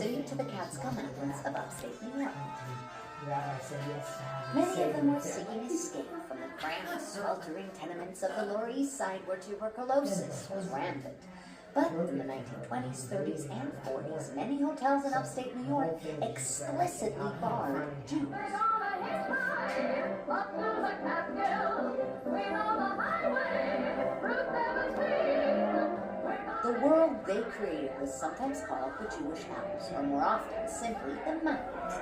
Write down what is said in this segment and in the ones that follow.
proximity to the Catskill Mountains of upstate New York. Many of them were seeking escape from the cramped, sweltering tenements of the Lower East Side where tuberculosis was rampant. But in the 1920s, 30s, and 40s, many hotels in upstate New York explicitly barred Jews. The world they created was sometimes called the Jewish House, or more often, simply the Mountains.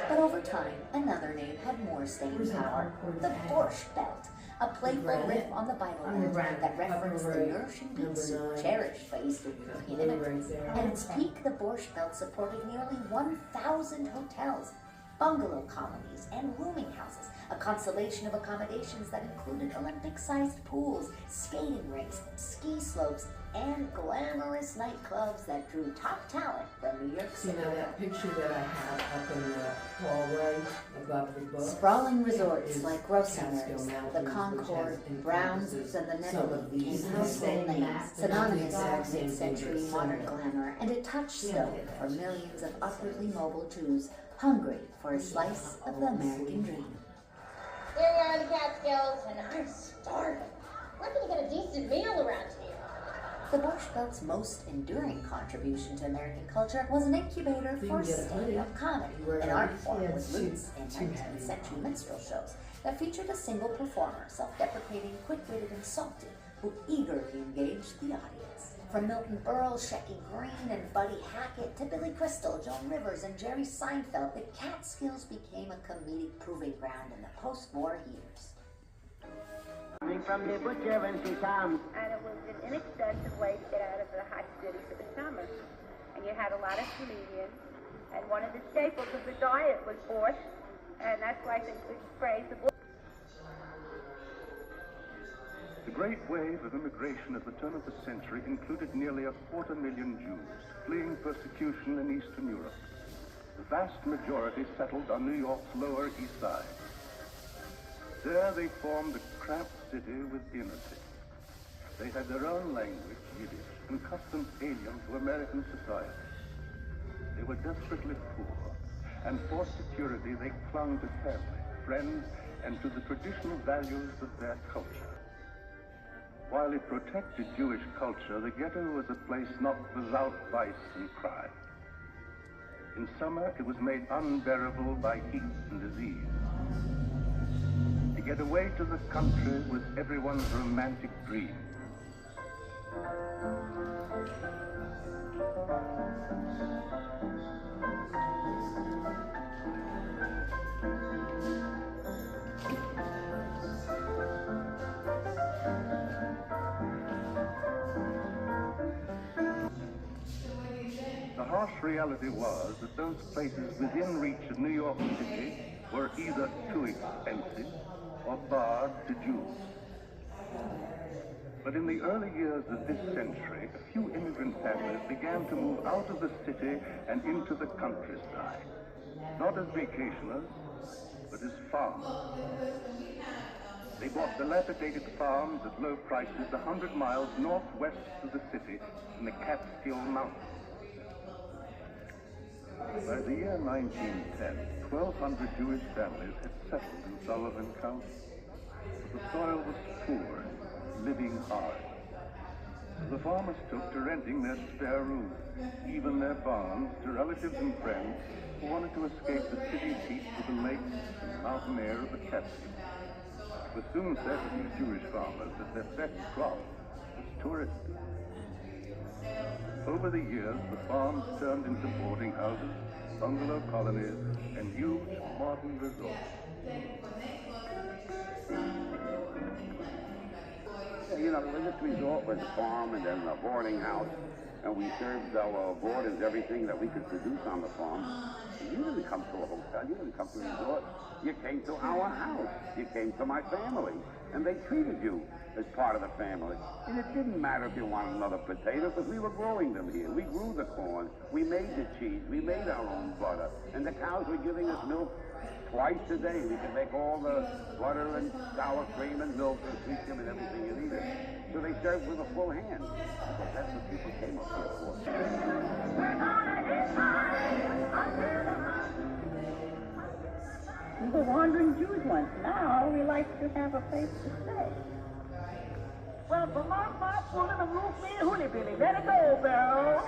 But over time, another name had more staying power, the Borscht Belt, a playful riff on the Bible that referenced the nourishing beet soup cherished by Eastern European immigrants. At its peak, the Borscht Belt supported nearly 1,000 hotels, bungalow colonies, and rooming houses, a constellation of accommodations that included Olympic-sized pools, skating rinks, ski slopes, and glamorous nightclubs that drew top talent from New York City. You know that picture that I have up in the hallway above the book? Sprawling resorts like Grossinger's, the Concord, Browns, and the Netherlands became household names, synonymous with 16th century modern glamour, and a touchstone for millions of upwardly mobile Jews hungry for a slice of the American dream. Here we are in the Catskills, and I'm starving. Where can you get a decent meal around here? The Borscht Belt's most enduring contribution to American culture was an incubator for stand-up comedy, an art form with roots in 19th century minstrel shows that featured a single performer, self-deprecating, quick-witted, and salty, who eagerly engaged the audience. From Milton Berle, Shecky Greene, and Buddy Hackett to Billy Crystal, Joan Rivers, and Jerry Seinfeld, the Catskills became a comedic proving ground in the post-war years. From the butcher and some Tom. And it was an inexpensive way to get out of the hot city for the summer. And you had a lot of comedians. And one of the staples of the diet was borscht. And that's why I think we praise the borscht. The great wave of immigration at the turn of the century included nearly 250,000 Jews fleeing persecution in Eastern Europe. The vast majority settled on New York's Lower East Side. There they formed a cramped city with inner city. They had their own language, Yiddish, and customs alien to American society. They were desperately poor, and for security they clung to family, friends, and to the traditional values of their culture. While it protected Jewish culture, the ghetto was a place not without vice and crime. In summer, it was made unbearable by heat and disease. To get away to the country was everyone's romantic dream. The harsh reality was that those places within reach of New York City were either too expensive or barred to Jews. But in the early years of this century, a few immigrant families began to move out of the city and into the countryside, not as vacationers, but as farmers. They bought dilapidated farms at low prices 100 miles northwest of the city in the Catskill Mountains. By the year 1910, 1,200 Jewish families had settled in Sullivan County. But the soil was poor, living hard. The farmers took to renting their spare rooms, even their barns, to relatives and friends who wanted to escape the city's heat to the lakes and mountain air of the Catskills. It was soon said of these Jewish farmers that their best crop was tourism. Over the years, the farms turned into boarding houses, bungalow colonies, and huge modern resorts. You know, this resort was a farm and then a boarding house, and we served our boarders everything that we could produce on the farm. You didn't come to a hotel, you didn't come to a resort. You came to our house, you came to my family, and they treated you as part of the family. And it didn't matter if you wanted another potato, because we were growing them here. We grew the corn, we made the cheese, we made our own butter, and the cows were giving us milk twice a day. We could make all the butter and sour cream and milk and sweet cream and everything you needed. So they served with a full hand. Because that's what people came up here for. ones. Now we like to have a place to stay. Well, for my part, we're gonna move me and Hooly Billy. Let it go, Belle.